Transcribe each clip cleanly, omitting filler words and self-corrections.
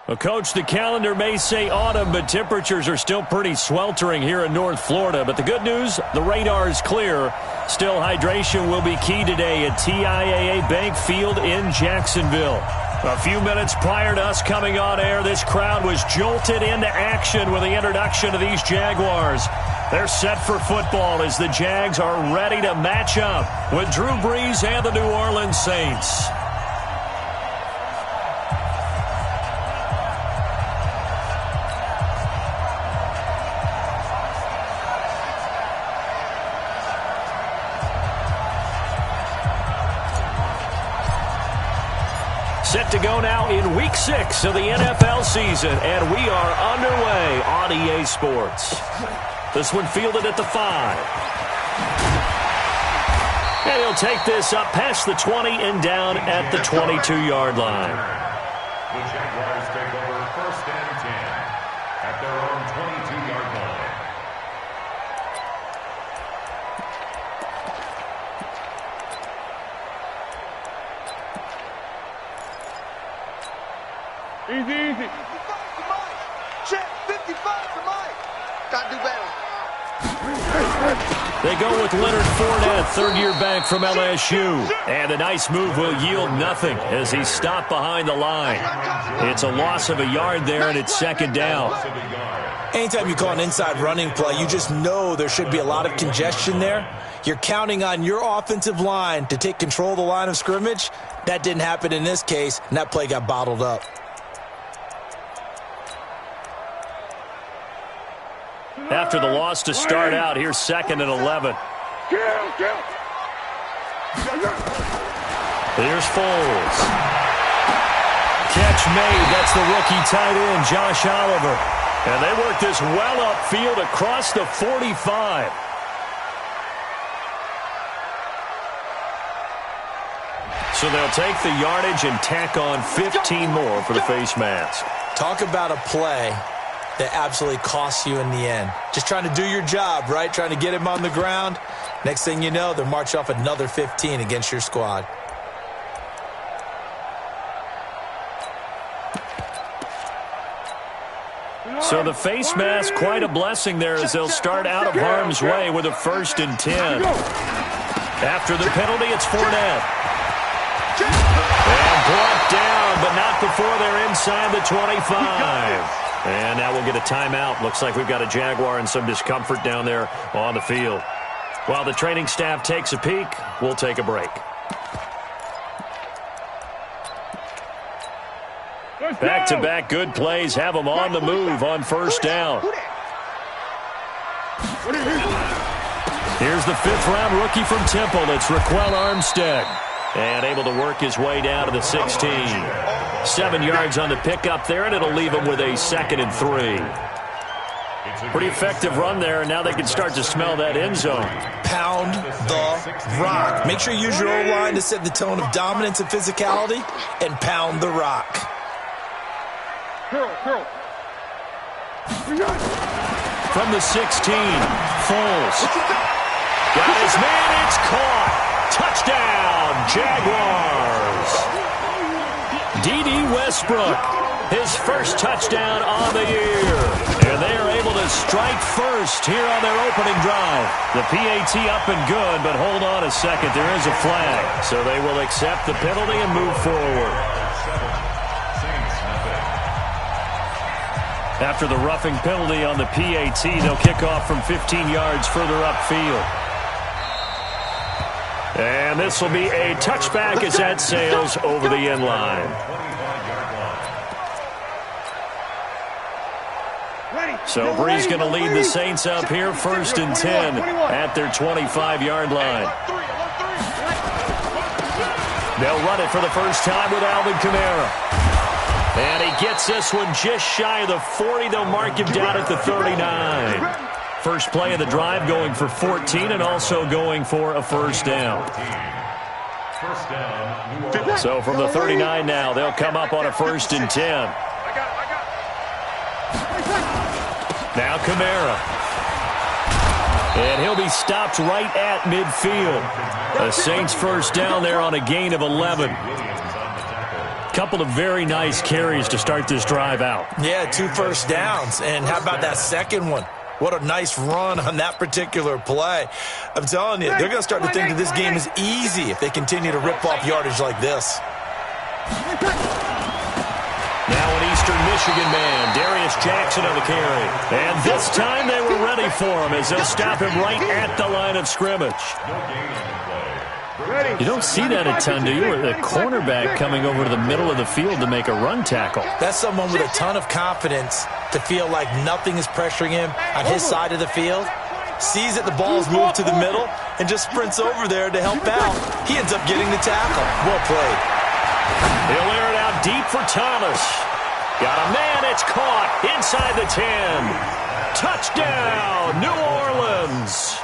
Well, Coach, the calendar may say autumn, but temperatures are still pretty sweltering here in North Florida. But the good news, the radar is clear. Still, hydration will be key today at TIAA Bank Field in Jacksonville. A few minutes prior to us coming on air, this crowd was jolted into action with the introduction of these Jaguars. They're set for football as the Jags are ready to match up with Drew Brees and the New Orleans Saints. Set to go now in Week 6 of the NFL season, and we are underway on EA Sports. This one fielded at the 5. And he'll take this up past the 20 and down at the 22-yard line. The Jaguars take over 1st and 10 at their own 22-yard line. Easy. 55 to Mike. Check. 55 to Mike. Got to do better. They go with Leonard Fournette, third-year back from LSU. And a nice move will yield nothing as he's stopped behind the line. It's a loss of a yard there, and it's 2nd down. Anytime you call an inside running play, you just know there should be a lot of congestion there. You're counting on your offensive line to take control of the line of scrimmage. That didn't happen in this case, and that play got bottled up. After the loss to start out, here's 2nd and 11. Here's Foles. Catch made. That's the rookie tight end, Josh Oliver. And they work this well upfield across the 45. So they'll take the yardage and tack on 15 more for the face mask. Talk about a play that absolutely costs you in the end. Just trying to do your job, right? Trying to get him on the ground. Next thing you know, they'll march off another 15 against your squad. So the face mask, quite a blessing there as they'll start out of harm's way with a 1st and 10. After the penalty, it's Fournette. And brought down, but not before they're inside the 25. And now we'll get a timeout. Looks like we've got a Jaguar in some discomfort down there on the field. While the training staff takes a peek, we'll take a break. Back-to-back good plays have them on the move on 1st down. Here's the 5th-round rookie from Temple. It's Raquel Armstead. And able to work his way down to the 16. 7 yards on the pickup there, and it'll leave him with a 2nd and 3. Pretty effective run there, and now they can start to smell that end zone. Pound the rock. Make sure you use your O-line to set the tone of dominance and physicality, and pound the rock. From the 16, Foles. Got his man, it's caught. Touchdown, Jaguars. D.D. Westbrook, his first touchdown on the year. And they are able to strike first here on their opening drive. The PAT up and good, but hold on a second. There is a flag. So they will accept the penalty and move forward. After the roughing penalty on the PAT, they'll kick off from 15 yards further upfield. And this will be a touchback as that sails over the end line. So Brees going to lead the Saints up here, 1st and 10 at their 25-yard line. They'll run it for the first time with Alvin Kamara. And he gets this one just shy of the 40. They'll mark him down at the 39. First play of the drive going for 14 and also going for a 1st down. So from the 39 now, they'll come up on a 1st and 10. Now Kamara. And he'll be stopped right at midfield. The Saints 1st down there on a gain of 11. Couple of very nice carries to start this drive out. Yeah, 2 first downs. And how about that second one? What a nice run on that particular play. I'm telling you, they're going to start to think that this game is easy if they continue to rip off yardage like this. Now an Eastern Michigan man, Darius Jackson on the carry. And this time they were ready for him as they'll stop him right at the line of scrimmage. You don't see that a ton, do you? Or the cornerback coming over to the middle of the field to make a run tackle. That's someone with a ton of confidence to feel like nothing is pressuring him on his side of the field. Sees that the ball's moved to the middle and just sprints over there to help out. He ends up getting the tackle. Well played. He'll air it out deep for Thomas. Got a man, it's caught inside the 10. Touchdown, New Orleans.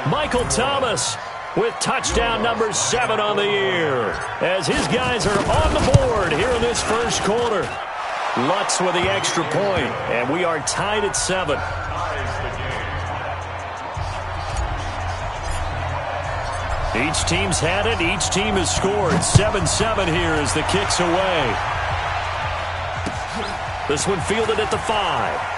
Michael Thomas with touchdown number 7 on the year, as his guys are on the board here in this first quarter. Lutz with the extra point, and we are tied at 7. Each team's had it. Each team has scored. 7-7 here as the kick's away. This one fielded at the 5.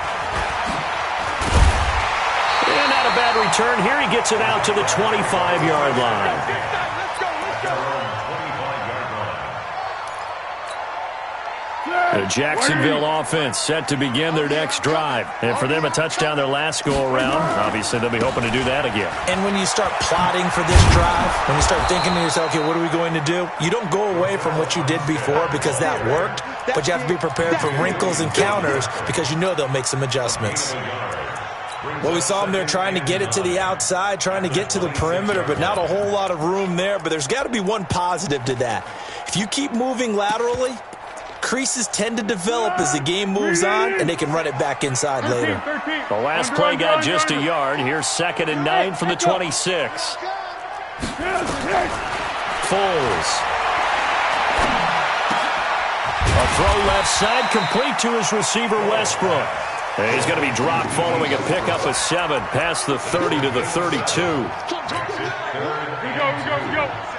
And not a bad return here. He gets it out to the 25-yard line. The Jacksonville offense set to begin their next drive. And for them, a touchdown their last go-around. Obviously, they'll be hoping to do that again. And when you start plotting for this drive, when you start thinking to yourself, okay, what are we going to do? You don't go away from what you did before because that worked, but you have to be prepared for wrinkles and counters because you know they'll make some adjustments. Well, we saw them there trying to get it to the outside, trying to get to the perimeter, but not a whole lot of room there. But there's got to be one positive to that. If you keep moving laterally, creases tend to develop as the game moves on, and they can run it back inside later. The last play got just a yard. Here's 2nd and 9 from the 26. Foles. A throw left side, complete to his receiver, Westbrook. And he's going to be dropped following a pickup of 7 past the 30 to the 32. We go.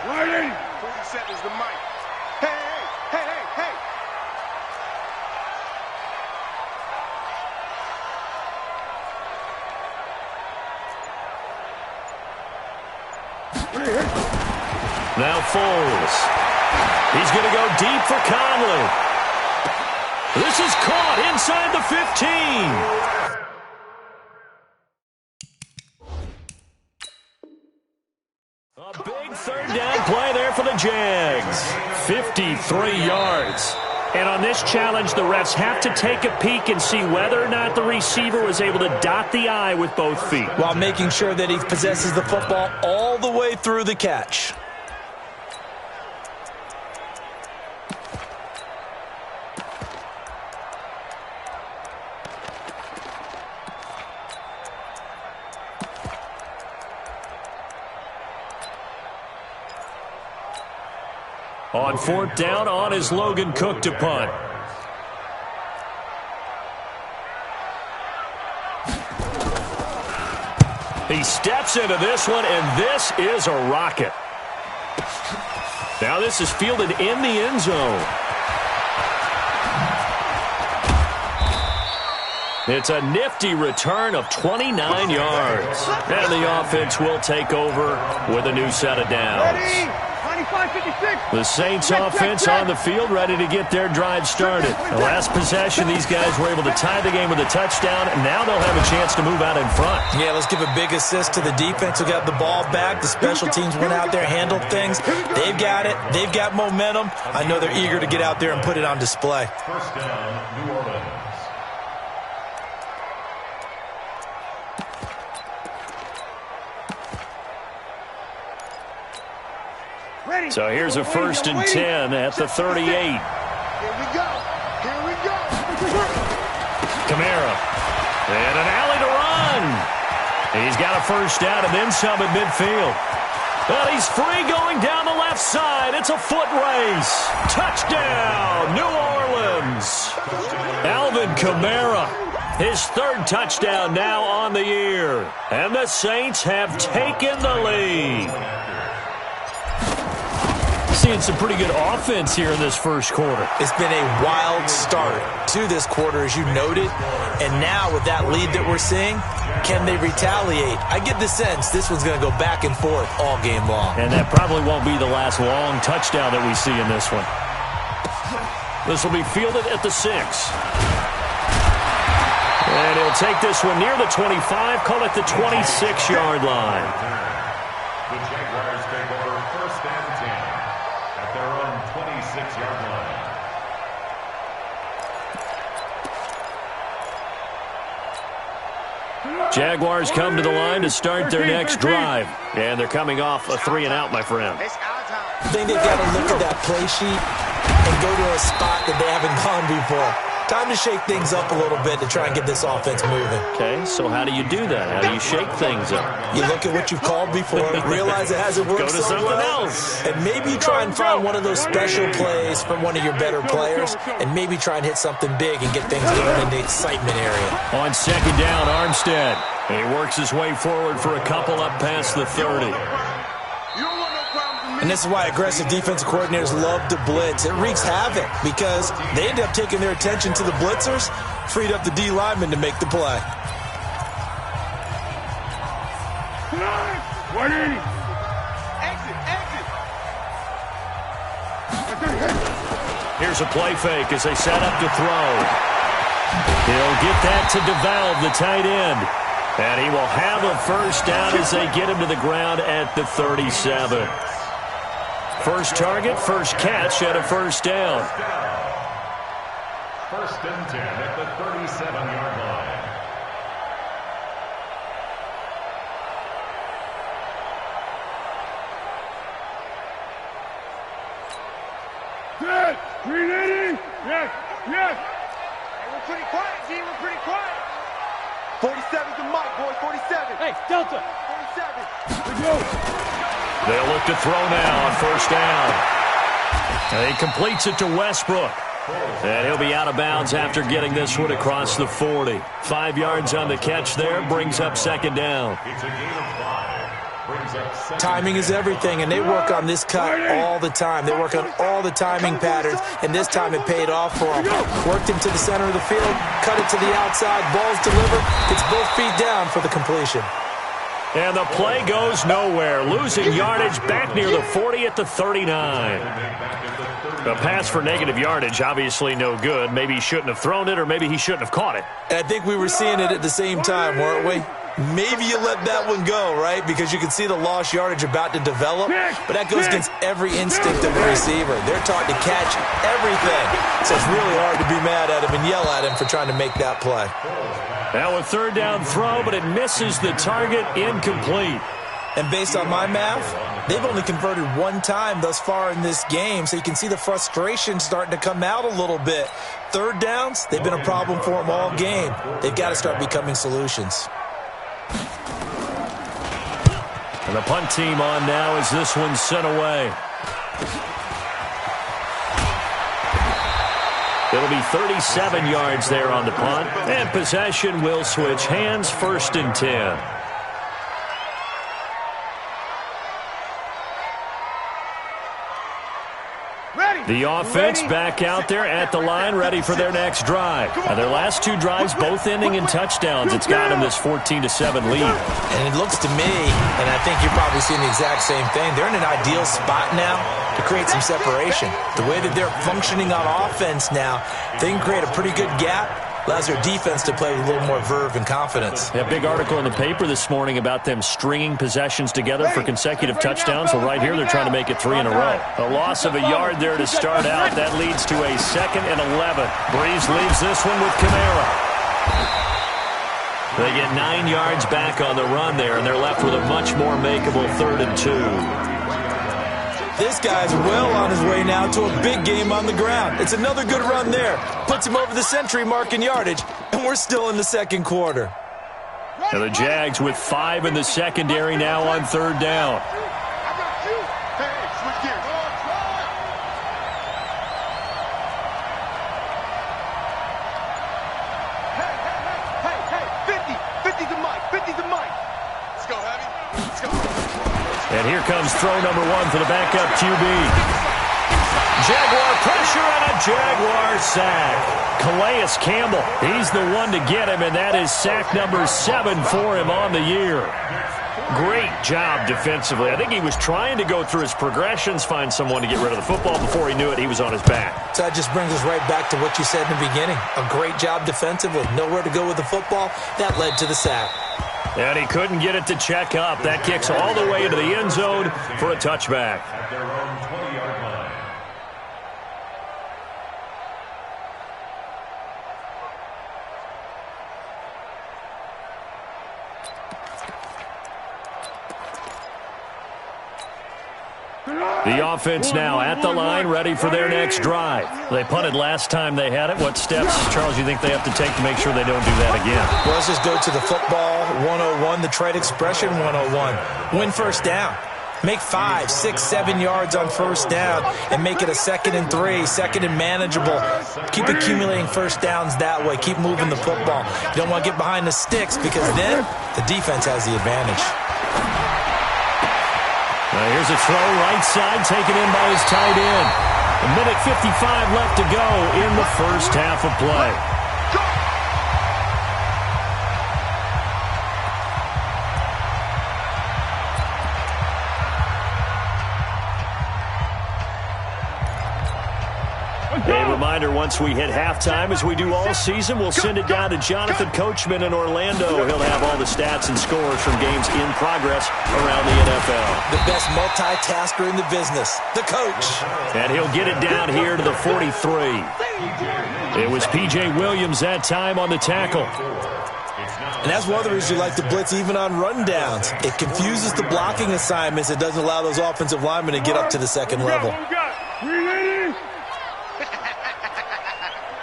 Right in. 40 seconds to Mike. Hey. Now Foles. He's going to go deep for Conley. This is caught inside the 15. A big 3rd down play there for the Jags. 53 yards. And on this challenge, the refs have to take a peek and see whether or not the receiver was able to dot the I with both feet, while making sure that he possesses the football all the way through the catch. On 4th down, on is Logan Cook to punt. He steps into this one, and this is a rocket. Now this is fielded in the end zone. It's a nifty return of 29 yards. And the offense will take over with a new set of downs. The Saints offense on the field, ready to get their drive started. The last possession, these guys were able to tie the game with a touchdown, and now they'll have a chance to move out in front. Yeah, let's give a big assist to the defense who got the ball back. The special teams went out there, handled things. They've got it. They've got momentum. I know they're eager to get out there and put it on display. 1st down, New Orleans. So here's a 1st and 10 at the 38. Here we go. Kamara. And an alley to run. He's got a 1st down and then some at midfield. But he's free going down the left side. It's a foot race. Touchdown, New Orleans. Alvin Kamara. His 3rd touchdown now on the year. And the Saints have taken the lead. seeing some pretty good offense here in this first quarter. It's been a wild start to this quarter, as you noted. And now with that lead that we're seeing, can they retaliate? I get the sense this one's going to go back and forth all game long. And that probably won't be the last long touchdown that we see in this one. This will be fielded at the 6. And he'll take this one near the 25, call it the 26-yard line. The Jaguars take over first and 10 at their own 26-yard line. Jaguars come to the line to start their next drive. And they're coming off a 3-and-out, my friend. I think they've got to look at that play sheet and go to a spot that they haven't gone before. Time to shake things up a little bit to try and get this offense moving. Okay, so how do you do that? How do you shake things up? You look at what you've called before, realize it hasn't worked Go to so something well, else. and maybe try and find one of those special plays from one of your better players, and maybe try and hit something big and get things going in the excitement area. On second down, Armstead. He works his way forward for a couple up past the 30. And this is why aggressive defensive coordinators love to blitz. It wreaks havoc because they end up taking their attention to the blitzers, freed up the D lineman to make the play. 180. Exit. Here's a play fake as they set up to throw. He'll get that to DeValve, the tight end. And he will have a first down as they get him to the ground at the 37. First target, first catch, and a first down. First and 10 at the 37-yard line. Good. 380. Yes. Hey, we're pretty quiet, G. We're pretty quiet. 47's the mic, boys. 47. Hey, Delta. 47. Let's go. They'll look to throw now on first down. And he completes it to Westbrook. And he'll be out of bounds after getting this one across the 40. 5 yards on the catch there, brings up second down. It's a gain of 5. Brings up second. Timing is everything, and they work on this cut all the time. They work on all the timing patterns, and this time it paid off for them. Worked him to the center of the field, cut it to the outside, ball's delivered, gets both feet down for the completion. And the play goes nowhere. Losing yardage back near the 40 at the 39. A pass for negative yardage, obviously no good. Maybe he shouldn't have thrown it, or maybe he shouldn't have caught it. And I think we were seeing it at the same time, weren't we? Maybe you let that one go, right? Because you can see the lost yardage about to develop. But that goes against every instinct of a receiver. They're taught to catch everything. So it's really hard to be mad at him and yell at him for trying to make that play. Now a third down throw, but it misses the target, incomplete. And based on my math, they've only converted one time thus far in this game, so you can see the frustration starting to come out a little bit. Third downs, they've been a problem for them all game. They've got to start becoming solutions. And the punt team on now as this one's sent away. It'll be 37 yards there on the punt, and possession will switch hands, first and 10. The offense back out there at the line, ready for their next drive. Now their last 2 drives both ending in touchdowns. It's got them this 14-7 lead. And it looks to me, and I think you're probably seeing the exact same thing, they're in an ideal spot now to create some separation. The way that they're functioning on offense now, they can create a pretty good gap. Allows their defense to play with a little more verve and confidence. A big article in the paper this morning about them stringing possessions together for consecutive touchdowns. Well, right here, they're trying to make it 3 in a row. A loss of a yard there to start out. That leads to a 2nd and 11. Breeze leaves this one with Kamara. They get 9 yards back on the run there, and they're left with a much more makeable 3rd and 2. This guy's well on his way now to a big game on the ground. It's another good run there. Puts him over the century mark in yardage, and we're still in the second quarter. Now the Jags with 5 in the secondary now on 3rd down. And here comes throw number 1 for the backup QB. Jaguar sack. Calais Campbell, he's the one to get him, and that is sack number 7 for him on the year. Great job defensively. I think he was trying to go through his progressions, find someone to get rid of the football. Before he knew it, he was on his back. So that just brings us right back to what you said in the beginning. A great job defensively. Nowhere to go with the football. That led to the sack. And he couldn't get it to check up. That kicks all the way into the end zone for a touchback. At their own 20-yard line. The offense now at the line, ready for their next drive. They punted last time they had it. What steps, Charles, you think they have to take to make sure they don't do that again? Well, let's just go to the football 101, the trade expression 101. Win first down. Make 5, 6, 7 yards on first down and make it a 2nd and 3, 2nd and manageable. Keep accumulating first downs that way. Keep moving the football. You don't want to get behind the sticks because then the defense has the advantage. Here's a throw right side taken in by his tight end. A minute 55 left to go in the first half of play. A reminder, once we hit halftime, as we do all season, we'll send it down to Jonathan Coachman in Orlando. He'll have all the stats and scores from games in progress around the NFL. The best multitasker in the business, the coach. And he'll get it down here to the 43. It was P.J. Williams that time on the tackle. And that's one of the reasons you like to blitz even on rundowns. It confuses the blocking assignments. It doesn't allow those offensive linemen to get up to the second level.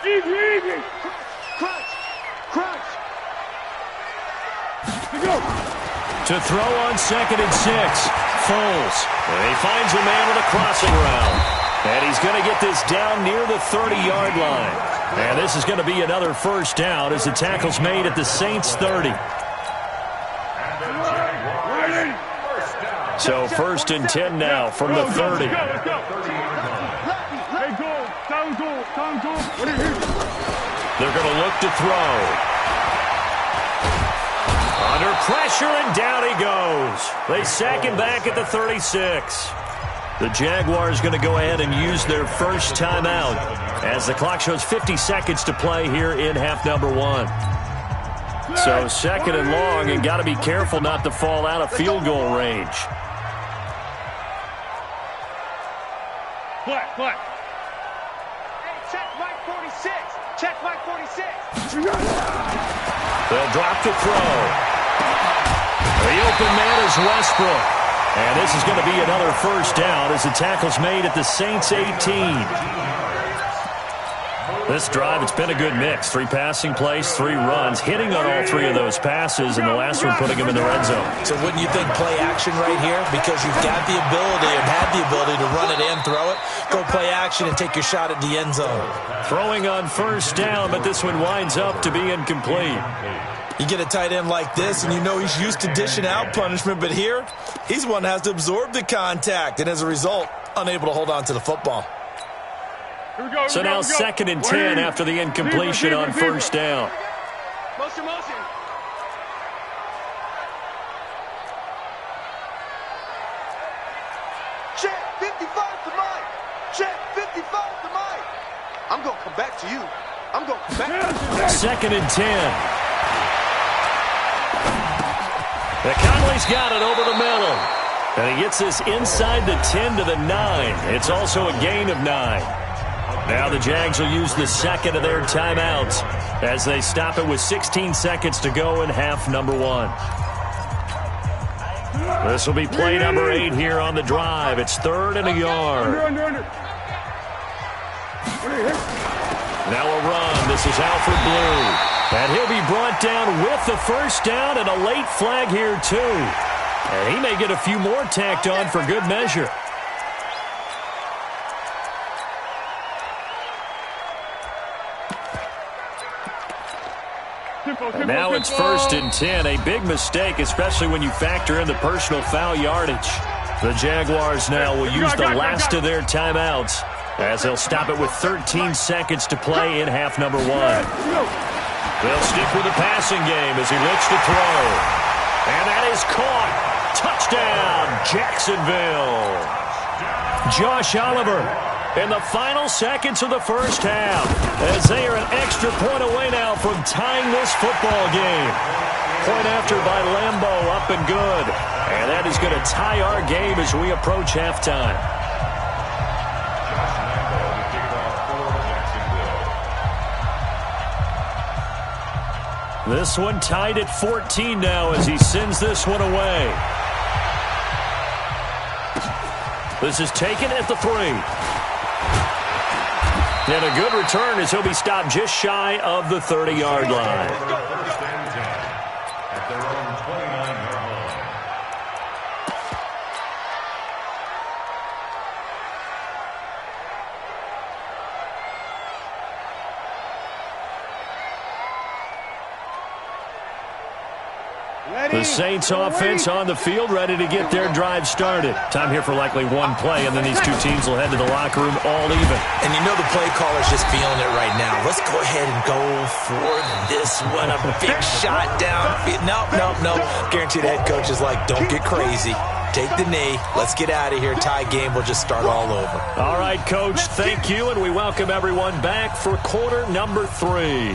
Easy. Crunch. To throw on 2nd and 6. Foles. And he finds a man with a crossing route. And he's going to get this down near the 30-yard line. And this is going to be another first down as the tackle's made at the Saints 30. So 1st and 10 now from the 30. They're going to look to throw. Under pressure, and down he goes. They sack him back at the 36. The Jaguars going to go ahead and use their first timeout as the clock shows 50 seconds to play here in half number 1. So 2nd and long, and got to be careful not to fall out of field goal range. What? Hey, check Mike 46. Check Mike 46. They'll drop to throw. The open man is Westbrook. And this is going to be another first down as the tackle's made at the Saints 18. This drive, it's been a good mix. 3 passing plays, 3 runs, hitting on all 3 of those passes, and the last one putting him in the red zone. So wouldn't you think play action right here? Because you've got the ability and had the ability to run it and throw it. Go play action and take your shot at the end zone. Throwing on first down, but this one winds up to be incomplete. You get a tight end like this, and you know he's used to dishing out punishment, but here, he's one that has to absorb the contact, and as a result, unable to hold on to the football. So now 2nd and 10 after the incompletion on first down. Motion. Check 55 to Mike. Check 55 to Mike. I'm going to come back to you. 2nd and 10. Conley's got it over the middle. And he gets this inside the 10 to the 9. It's also a gain of 9. Now the Jags will use the 2nd of their timeouts as they stop it with 16 seconds to go in half number 1. This will be play number 8 here on the drive. It's 3rd and a yard. Now a run. This is Alfred Blue. And he'll be brought down with the first down and a late flag here too. And he may get a few more tacked on for good measure. And now it's 1st and 10. A big mistake, especially when you factor in the personal foul yardage. The Jaguars now will use the last of their timeouts as they'll stop it with 13 seconds to play in half number one. They'll stick with the passing game as he looks to throw. And that is caught. Touchdown, Jacksonville. Josh Oliver in the final seconds of the first half as they are an extra point away now from tying this football game. Point after by Lambo, up and good. And that is going to tie our game as we approach halftime. This one tied at 14 now as he sends this one away. This is taken at the 3. And a good return as he'll be stopped just shy of the 30-yard line. First and 10 at their own 29-yard line. The Saints offense on the field, ready to get their drive started. Time here for likely one play, and then these two teams will head to the locker room all even. And you know the play caller's just feeling it right now. Let's go ahead and go for this one. A big shot downfield. Nope. Guaranteed the head coach is like, don't get crazy. Take the knee. Let's get out of here. Tie game. We'll just start all over. All right, Coach, thank you, and we welcome everyone back for quarter number 3.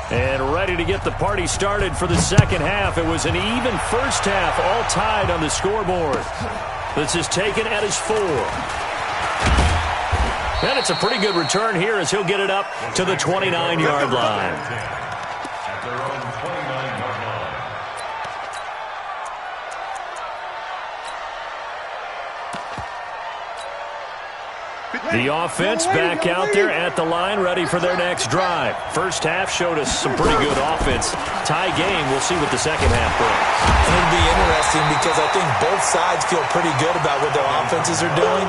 And ready to get the party started for the second half. It was an even first half, all tied on the scoreboard. This is taken at his 4. And it's a pretty good return here as he'll get it up to the 29-yard line. At their own 29-yard line. The offense back out there at the line, ready for their next drive. First half showed us some pretty good offense. Tie game, we'll see what the second half brings. And it'll be interesting because I think both sides feel pretty good about what their offenses are doing.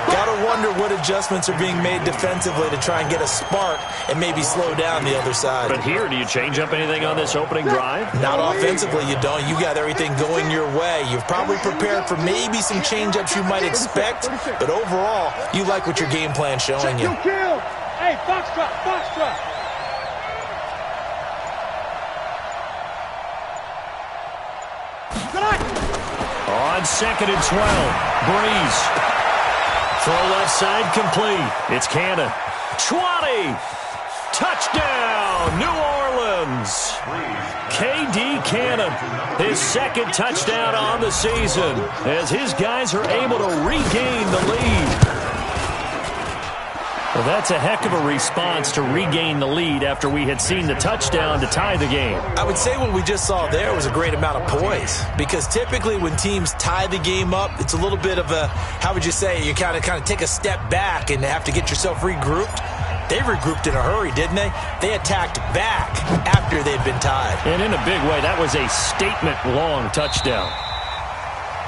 Got to wonder what adjustments are being made defensively to try and get a spark and maybe slow down the other side. But here, do you change up anything on this opening drive? Not offensively, you don't. You got everything going your way. You've probably prepared for maybe some change-ups you might expect, but overall, you like what your game plan's showing you. Hey, foxtrot. On 2nd and 12, Breeze. Throw left side complete. It's Cannon. 20. Touchdown, New Orleans. K.D. Cannon, his second touchdown on the season as his guys are able to regain the lead. Well, that's a heck of a response to regain the lead after we had seen the touchdown to tie the game. I would say what we just saw there was a great amount of poise because typically when teams tie the game up, it's a little bit of a, how would you say, you kind of take a step back and have to get yourself regrouped. They regrouped in a hurry, didn't they? They attacked back after they'd been tied. And in a big way, that was a statement-long touchdown.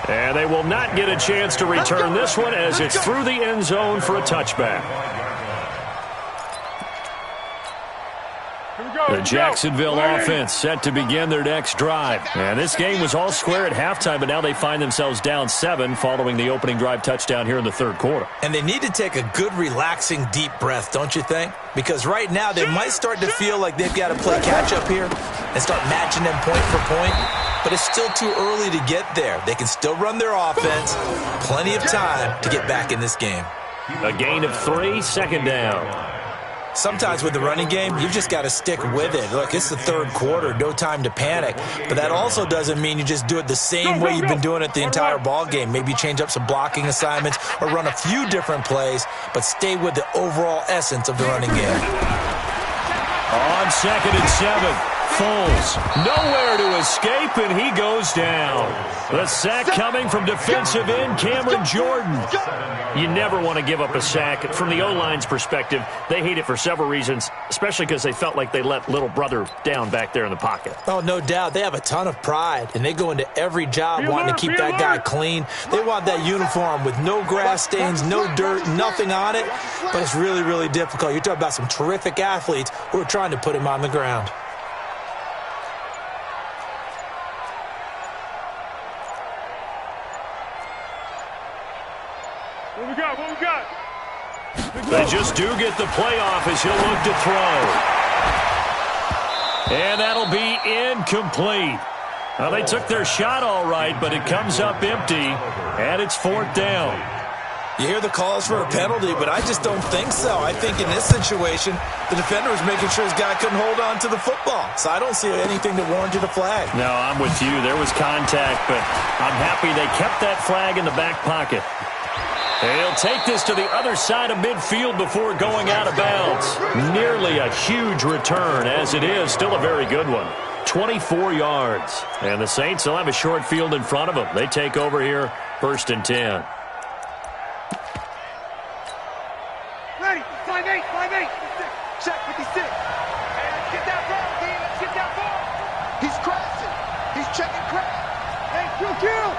And they will not get a chance to return this one as it's through the end zone for a touchback. The Jacksonville offense set to begin their next drive. And this game was all square at halftime, but now they find themselves down 7 following the opening drive touchdown here in the third quarter. And they need to take a good, relaxing, deep breath, don't you think? Because right now they might start to feel like they've got to play catch-up here and start matching them point for point. But it's still too early to get there. They can still run their offense. Plenty of time to get back in this game. A gain of 3, second down. Sometimes with the running game, you've just got to stick with it. Look, it's the third quarter, no time to panic. But that also doesn't mean you just do it the same way you've been doing it the entire ball game. Maybe change up some blocking assignments or run a few different plays, but stay with the overall essence of the running game. On 2nd and 7, Foles. Nowhere to escape, and he goes down. The sack coming from defensive end Cameron Jordan. You never want to give up a sack. From the O-line's perspective, they hate it for several reasons, especially because they felt like they let little brother down back there in the pocket. Oh, no doubt. They have a ton of pride, and they go into every job wanting to keep that guy clean. They want that uniform with no grass stains, no dirt, nothing on it, but it's really, really difficult. You're talking about some terrific athletes who are trying to put him on the ground. What we got? What we got? They just do get the playoff as he'll look to throw. And that'll be incomplete. Now, they took their shot all right, but it comes up empty, and it's 4th down. You hear the calls for a penalty, but I just don't think so. I think in this situation, the defender was making sure his guy couldn't hold on to the football. So I don't see anything that warranted a flag. No, I'm with you. There was contact, but I'm happy they kept that flag in the back pocket. He'll take this to the other side of midfield before going out of bounds. Nearly a huge return, as it is. Still a very good one. 24 yards. And the Saints will have a short field in front of them. They take over here, 1st and 10. Ready, 5-8, 5-8. Check 56. Hey, let's get that ball, D. Let's get that ball. He's crashing. He's checking crash. Hey, kill.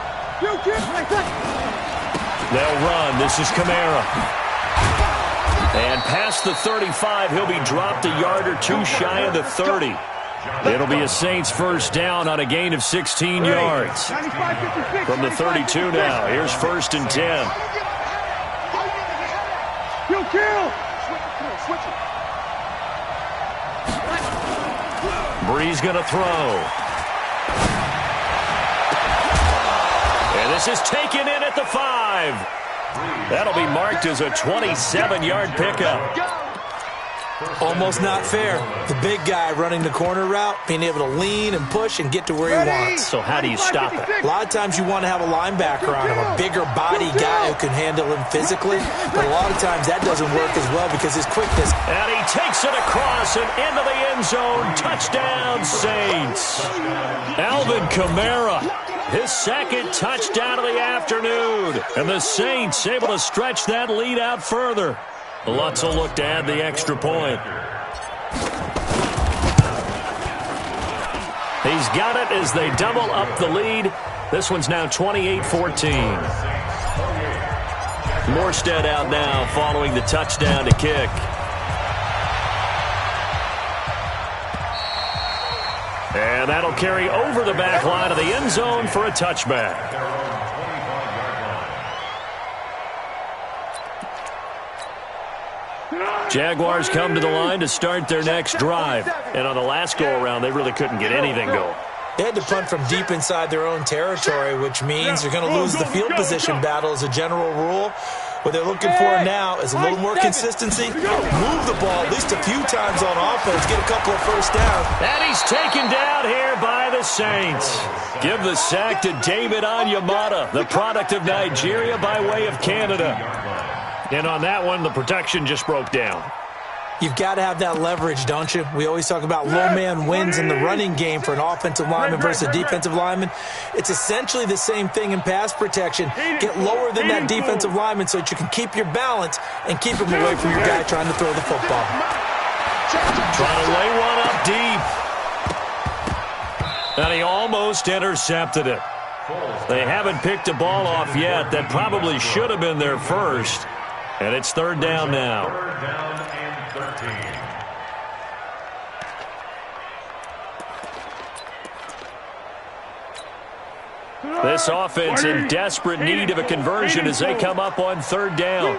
They'll run. This is Kamara. And past the 35, he'll be dropped a yard or two shy of the 30. It'll be a Saints first down on a gain of 16 yards. From the 32 now, here's 1st and 10. Kill. Breeze going to throw. And this is taken in at the 5. That'll be marked as a 27-yard pickup. Almost not fair. The big guy running the corner route, being able to lean and push and get to where he wants. So how do you stop it? A lot of times you want to have a linebacker on him, a bigger body guy who can handle him physically, but a lot of times that doesn't work as well because his quickness. And he takes it across and into the end zone. Touchdown, Saints. Alvin Kamara, his 2nd touchdown of the afternoon. And the Saints able to stretch that lead out further. Lutz will look to add the extra point. He's got it as they double up the lead. This one's now 28-14. Morstead out now following the touchdown to kick. And that'll carry over the back line of the end zone for a touchback. Jaguars come to the line to start their next drive. And on the last go-around, they really couldn't get anything going. They had to punt from deep inside their own territory, which means you're going to lose the field position battle as a general rule. What they're looking for now is a little more consistency, move the ball at least a few times on offense, get a couple of first downs. And he's taken down here by the Saints. Give the sack to David Onyemata, the product of Nigeria by way of Canada. And on that one, the protection just broke down. You've got to have that leverage, don't you? We always talk about low man wins in the running game for an offensive lineman versus a defensive lineman. It's essentially the same thing in pass protection. Get lower than that defensive lineman so that you can keep your balance and keep him away from your guy trying to throw the football. Trying to lay one up deep. And he almost intercepted it. They haven't picked a ball off yet. That probably should have been their first. And it's 3rd down now. 3rd down and 13. This offense in desperate need of a conversion as they come up on 3rd down.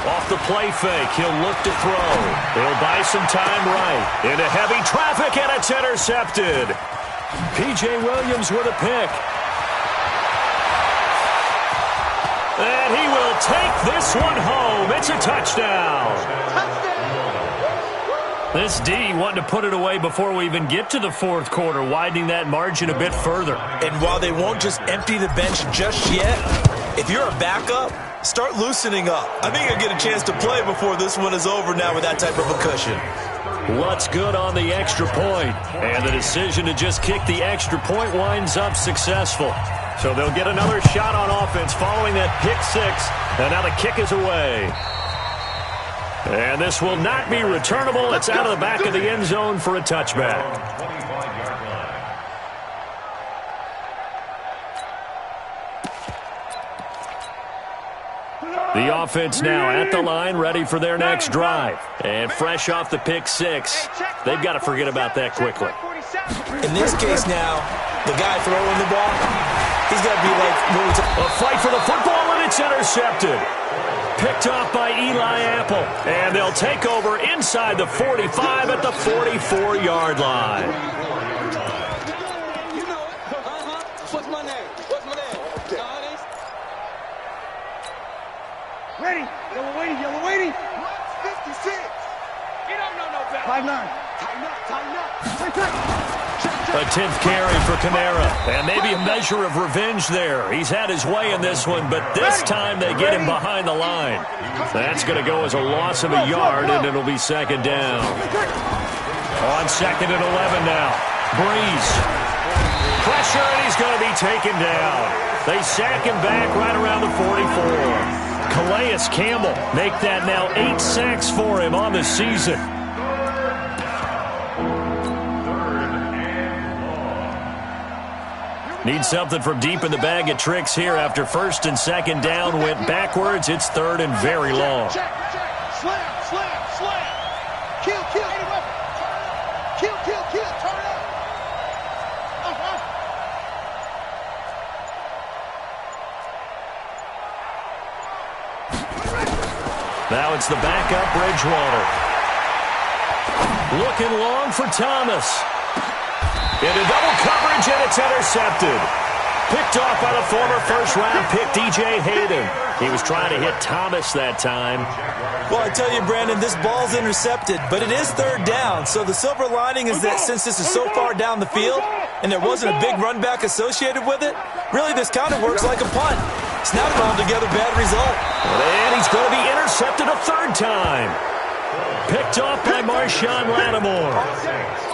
Off the play fake, he'll look to throw. He'll buy some time right. Into heavy traffic, and it's intercepted. P.J. Williams with a pick. And he will take this one home. It's a touchdown. This D wanting to put it away before we even get to the 4th quarter, widening that margin a bit further. And while they won't just empty the bench just yet, if you're a backup, start loosening up. I think you'll get a chance to play before this one is over now with that type of a cushion. What's good on the extra point? And the decision to just kick the extra point winds up successful. So they'll get another shot on offense following that pick six. And now the kick is away. And this will not be returnable. It's out of the back of the end zone for a touchback. The offense now at the line, ready for their next drive. And fresh off the pick six, they've got to forget about that quickly. In this case now, the guy throwing the ball, he's got to be like... A fight for the football, and it's intercepted. Picked off by Eli Apple. And they'll take over inside the 45 at the 44-yard line. What's my name? Ready. Yellow waiting. 56. You don't know no better. 5'9". Tighten up. A 10th carry for Kamara. And maybe a measure of revenge there. He's had his way in this one, but this time they get him behind the line. That's going to go as a loss of a yard, and it'll be second down. On 2nd and 11 now. Breeze. Pressure, and he's going to be taken down. They sack him back right around the 44. Calais Campbell make that now 8 sacks for him on the season. Need something from deep in the bag of tricks here after 1st and 2nd down went backwards. It's 3rd and very long. Slam. Kill. Turn up. Now it's the backup, Bridgewater. Looking long for Thomas. Into double coverage, and it's intercepted. Picked off by the former first-round pick, DJ Hayden. He was trying to hit Thomas that time. Well, I tell you, Brandon, this ball's intercepted, but it is 3rd down. So the silver lining is that since this is so far down the field and there wasn't a big run back associated with it, really this kind of works like a punt. It's not an altogether bad result. And he's going to be intercepted a 3rd time. Picked off by Marshawn Lattimore.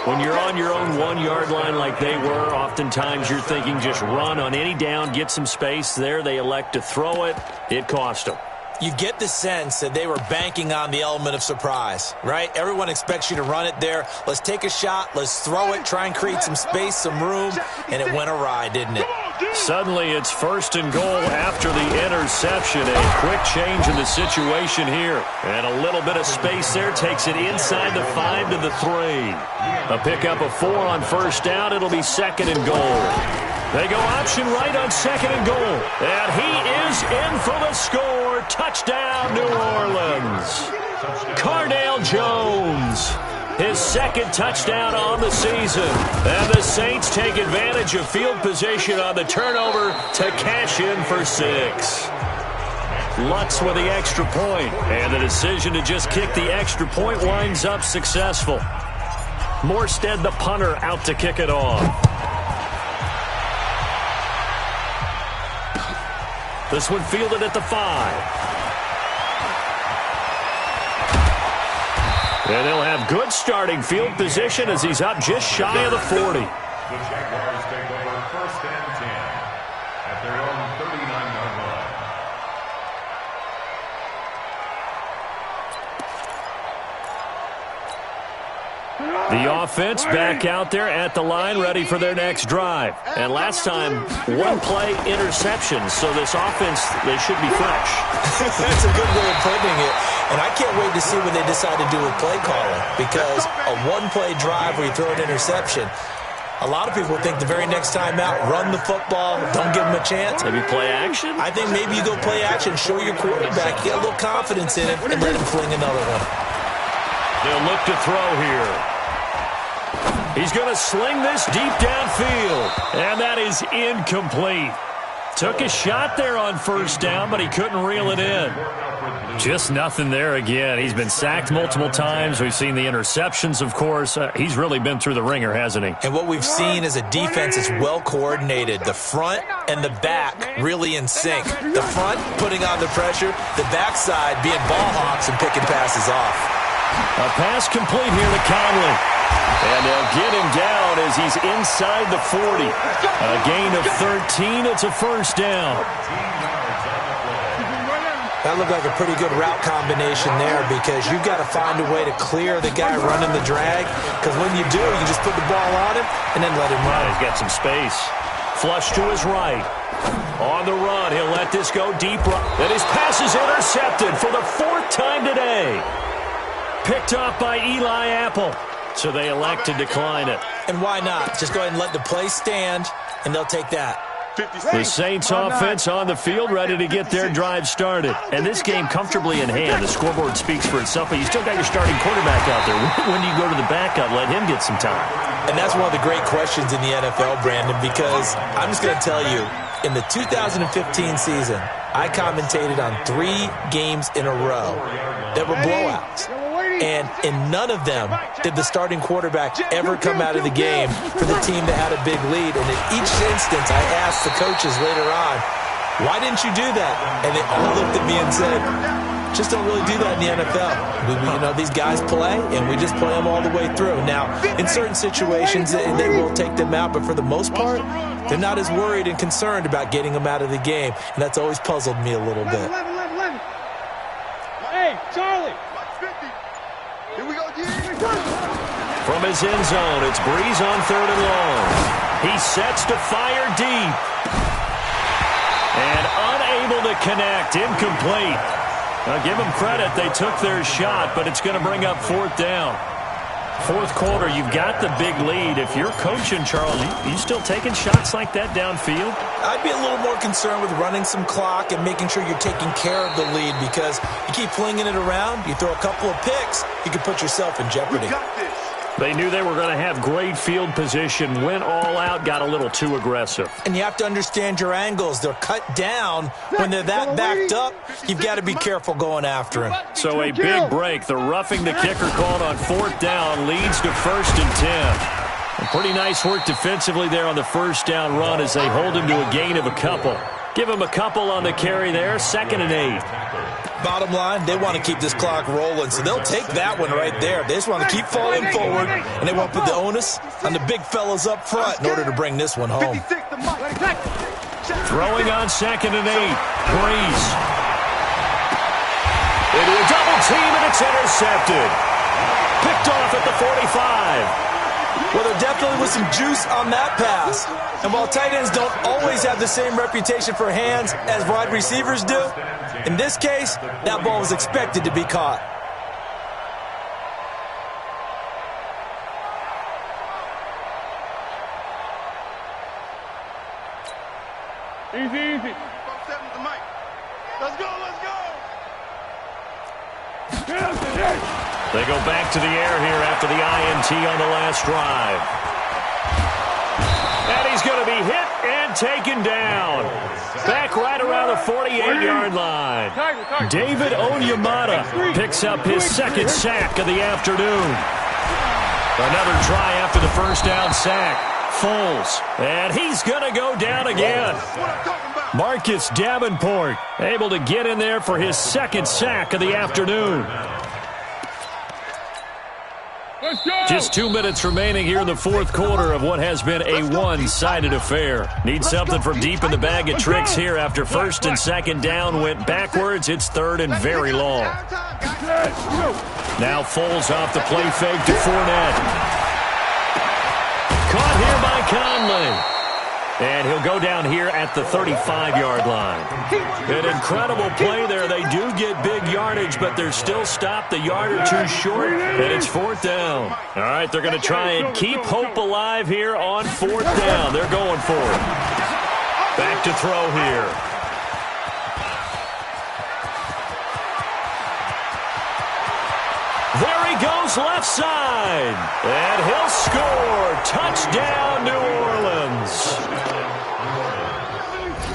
When you're on your own 1-yard line like they were, oftentimes you're thinking just run on any down, get some space. There they elect to throw it. It cost them. You get the sense that they were banking on the element of surprise, right? Everyone expects you to run it there. Let's take a shot. Let's throw it, try and create some space, some room, and it went awry, didn't it? Suddenly it's 1st and goal after the interception. A quick change in the situation here. And a little bit of space there takes it inside the 5 to the 3. A pickup of 4 on 1st down. It'll be 2nd and goal. They go option right on 2nd and goal. And he is in for the score. Touchdown, New Orleans. Cardale Jones. His 2nd touchdown on the season. And the Saints take advantage of field position on the turnover to cash in for 6. Lutz with the extra point. And the decision to just kick the extra point winds up successful. Morstead, the punter, out to kick it off. This one fielded at the 5. And they'll have good starting field position as he's up just shy of the 40. The Jaguars take over 1st and 10 at their own 39-yard line. The offense back out there at the line, ready for their next drive. And last time, 1-play interception, so this offense, they should be fresh. That's a good way of putting it. And I can't wait to see what they decide to do with play calling, because a 1-play drive where you throw an interception, a lot of people think the very next time out, run the football, don't give them a chance. Maybe play action? I think maybe you go play action, show your quarterback, get a little confidence in him, and let him fling another one. They'll look to throw here. He's going to sling this deep downfield, and that is incomplete. Took a shot there on 1st down, but he couldn't reel it in. Just nothing there again. He's been sacked multiple times. We've seen the interceptions, of course. He's really been through the ringer, hasn't he? And what we've seen is a defense that's well coordinated. The front and the back really in sync. The front putting on the pressure, the backside being ball hawks and picking passes off. A pass complete here to Conley. And they'll get him down as he's inside the 40. A gain of 13. It's a first down. That looked like a pretty good route combination there because you've got to find a way to clear the guy running the drag, because when you do, you just put the ball on him and then let him run. He's got some space. Flush to his right. On the run, he'll let this go deep. And his pass is intercepted for the 4th time today. Picked off by Eli Apple. So they elect to decline it. And why not? Just go ahead and let the play stand, and they'll take that. The Saints offense on the field, ready to get their drive started. And this game comfortably in hand. The scoreboard speaks for itself, but you still got your starting quarterback out there. When do you go to the backup? Let him get some time. And that's one of the great questions in the NFL, Brandon, because I'm just going to tell you, in the 2015 season, I commentated on 3 games in a row that were blowouts. And in none of them did the starting quarterback ever come out of the game for the team that had a big lead. And in each instance, I asked the coaches later on, why didn't you do that? And they all looked at me and said, just don't really do that in the NFL. These guys play, and we just play them all the way through. Now, in certain situations, they will take them out, but for the most part, they're not as worried and concerned about getting them out of the game. And that's always puzzled me a little bit. Hey, Charlie. Here we go, From his end zone, it's Breeze on 3rd and long. He sets to fire deep. And unable to connect, incomplete. Now give them credit, they took their shot, but it's going to bring up 4th down. 4th quarter, you've got the big lead. If you're coaching, Charles, you still taking shots like that downfield? I'd be a little more concerned with running some clock and making sure you're taking care of the lead, because you keep flinging it around, you throw a couple of picks, you can put yourself in jeopardy. They knew they were going to have great field position, went all out, got a little too aggressive. And you have to understand your angles. They're cut down. When they're that backed up, you've got to be careful going after him. So a big break. The roughing the kicker called on 4th down leads to 1st and 10. And pretty nice work defensively there on the 1st down run as they hold him to a gain of a couple. Give him a couple on the carry there, 2nd and 8. Bottom line, they want to keep this clock rolling, so they'll take that one right there. They just want to keep falling forward, and they won't put the onus on the big fellas up front in order to bring this one home. Throwing on 2nd and 8. Breeze. Into a double team, and it's intercepted. Picked off at the 45. Well, there definitely was some juice on that pass. And while tight ends don't always have the same reputation for hands as wide receivers do, in this case, that ball was expected to be caught. Easy. Let's go. They go back to the air here after the INT on the last drive. And he's going to be hit and taken down. Back right around the 48-yard line. David Onyemata picks up his 2nd sack of the afternoon. Another try after the 1st down sack. Foles. And he's going to go down again. Marcus Davenport able to get in there for his 2nd sack of the afternoon. Just 2 minutes remaining here in the 4th quarter of what has been a one-sided affair. Need something from deep in the bag of tricks here after 1st and 2nd down went backwards. It's 3rd and very long. Now Foles off the play fake to Fournette. Caught here by Conley. And he'll go down here at the 35-yard line. An incredible play there. They do get big yardage, but they're still stopped a yard or two short, and it's 4th down. All right, they're going to try and keep hope alive here on 4th down. They're going for it. Back to throw here. There he goes left side. And he'll score. Touchdown, New Orleans.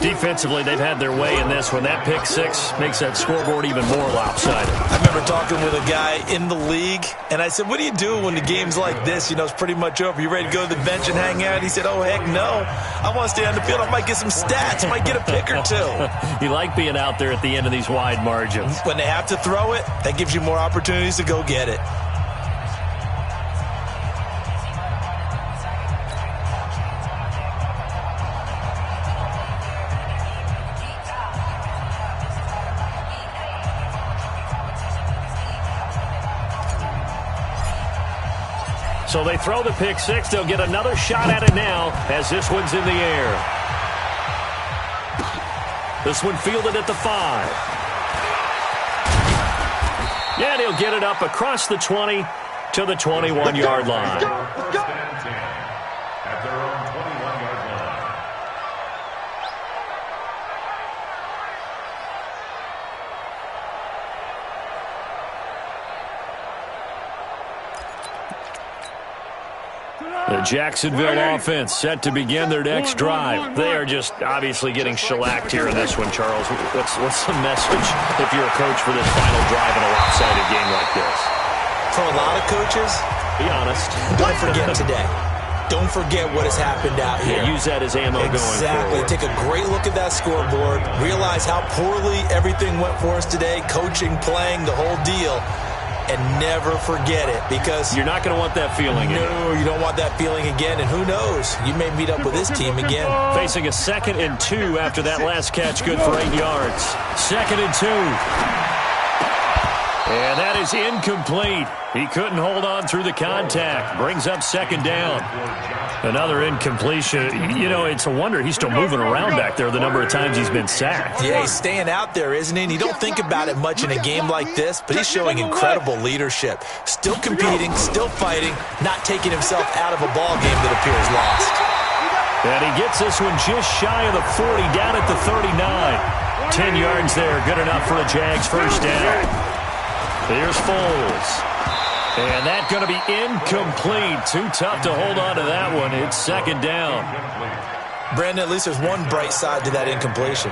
Defensively, they've had their way in this one. That pick six makes that scoreboard even more lopsided. I remember talking with a guy in the league, and I said, what do you do when the game's like this? You know, it's pretty much over. You ready to go to the bench and hang out? He said, oh, heck no. I want to stay on the field. I might get some stats. Might get a pick or two. You like being out there at the end of these wide margins. When they have to throw it, that gives you more opportunities to go get it. So they throw the pick six. They'll get another shot at it now as this one's in the air. This one fielded at the 5. Yeah, and he'll get it up across the 20 to the 21-yard line. First and 10 at their own 21-yard line. The Jacksonville offense set to begin their next drive. They are just obviously getting shellacked here in this one, Charles. What's the message if you're a coach for this final drive in a lopsided game like this? For a lot of coaches, be honest. Don't forget today. Don't forget what has happened out here. Yeah, use that as ammo going forward. Exactly. Take a great look at that scoreboard. Realize how poorly everything went for us today. Coaching, playing, the whole deal. And never forget it, because you're not going to want that feeling. No, you don't want that feeling again. And who knows? You may meet up with this team again. Facing a 2nd and 2 after that last catch, good for 8 yards. 2nd and 2. And that is incomplete. He couldn't hold on through the contact. Brings up 2nd down. Another incompletion. You know, it's a wonder he's still moving around back there the number of times he's been sacked. Yeah, he's staying out there, isn't he? And you don't think about it much in a game like this, but he's showing incredible leadership. Still competing, still fighting, not taking himself out of a ball game that appears lost. And he gets this one just shy of the 40, down at the 39. 10 yards there, good enough for a Jags first down. Here's Foles. And that's going to be incomplete. Too tough to hold on to that one. It's 2nd down. Brandon, at least there's one bright side to that incompletion.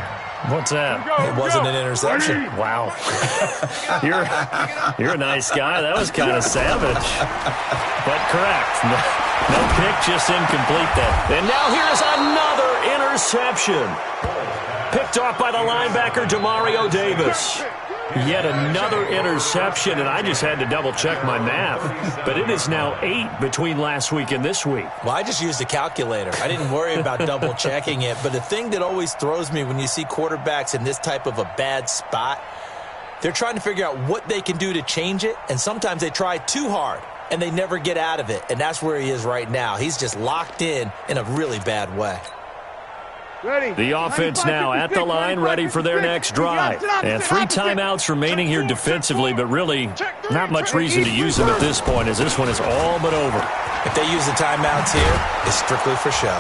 What's that? It wasn't an interception. Wow. You're a nice guy. That was kind of savage. But correct. No pick, just incomplete then. And now here's another interception. Picked off by the linebacker, Demario Davis. Yet another interception, and I just had to double-check my math. But it is now 8 between last week and this week. Well, I just used a calculator. I didn't worry about double-checking it. But the thing that always throws me when you see quarterbacks in this type of a bad spot, they're trying to figure out what they can do to change it, and sometimes they try too hard, and they never get out of it. And that's where he is right now. He's just locked in a really bad way. The offense now at the line, ready for their next drive. And 3 timeouts remaining here defensively, but really not much reason to use them at this point, as this one is all but over. If they use the timeouts here, it's strictly for show.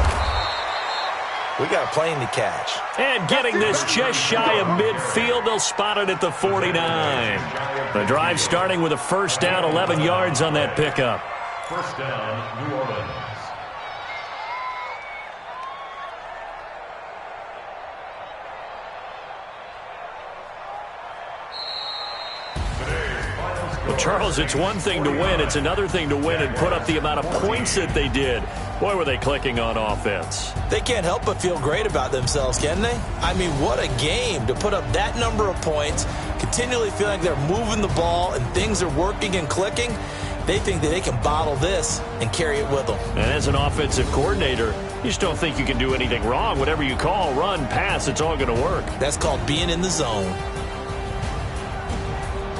We got a plane to catch. And getting this just shy of midfield, they'll spot it at the 49. The drive starting with a first down, 11 yards on that pickup. First down, New Orleans. Well, Charles, it's one thing to win. It's another thing to win and put up the amount of points that they did. Boy, were they clicking on offense. They can't help but feel great about themselves, can they? I mean, what a game to put up that number of points, continually feeling like they're moving the ball and things are working and clicking. They think that they can bottle this and carry it with them. And as an offensive coordinator, you just don't think you can do anything wrong. Whatever you call, run, pass, it's all going to work. That's called being in the zone.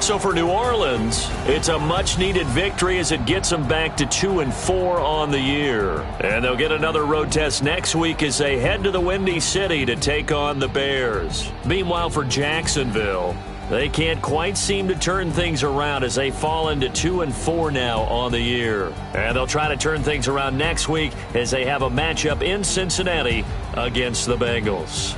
So for New Orleans, it's a much-needed victory as it gets them back to 2-4 on the year. And they'll get another road test next week as they head to the Windy City to take on the Bears. Meanwhile, for Jacksonville, they can't quite seem to turn things around as they fall into 2-4 now on the year. And they'll try to turn things around next week as they have a matchup in Cincinnati against the Bengals.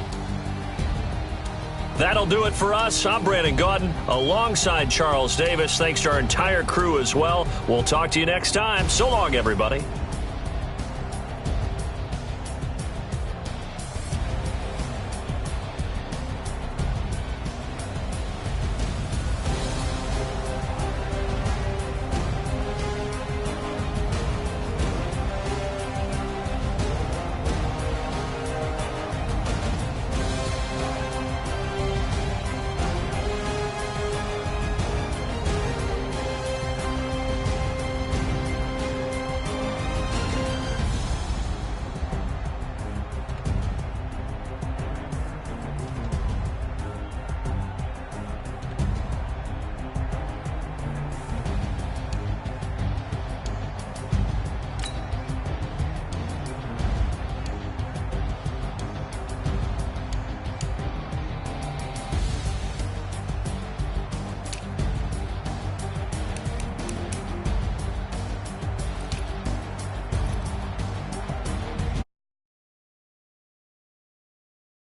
That'll do it for us. I'm Brandon Gaudin alongside Charles Davis. Thanks to our entire crew as well. We'll talk to you next time. So long, everybody.